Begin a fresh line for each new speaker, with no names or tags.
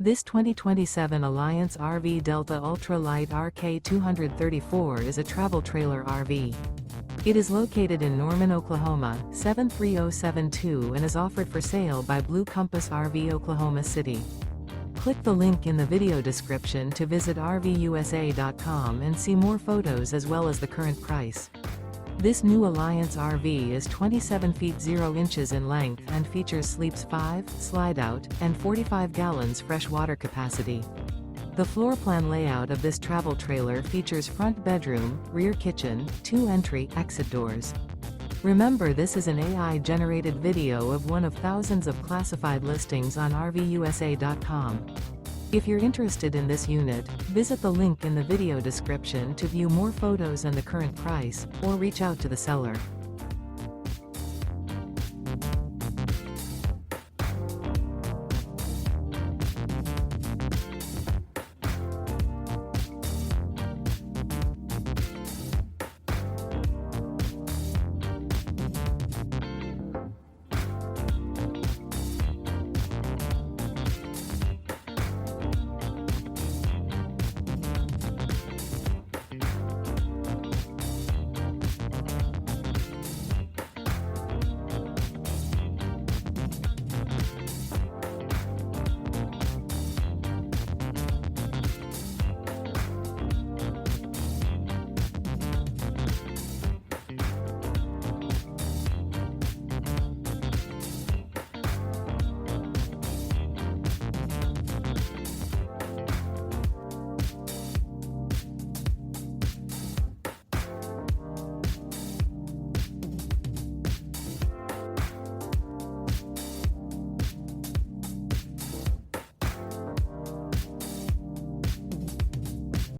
This 2027 Alliance RV Delta Ultra Lite RK234 is a travel trailer RV. It is located in Norman, Oklahoma, 73072 and is offered for sale by Blue Compass RV Oklahoma City. Click the link in the video description to visit RVUSA.com and see more photos as well as the current price. This new Alliance RV is 27 feet 0 inches in length and features sleeps 5, Slideout, and 45 gallons fresh water capacity. The floor plan layout of this travel trailer features front bedroom, rear kitchen, 2 entry/exit doors. Remember, this is an AI-generated video of one of thousands of classified listings on RVUSA.com. If you're interested in this unit, visit the link in the video description to view more photos and the current price, or reach out to the seller.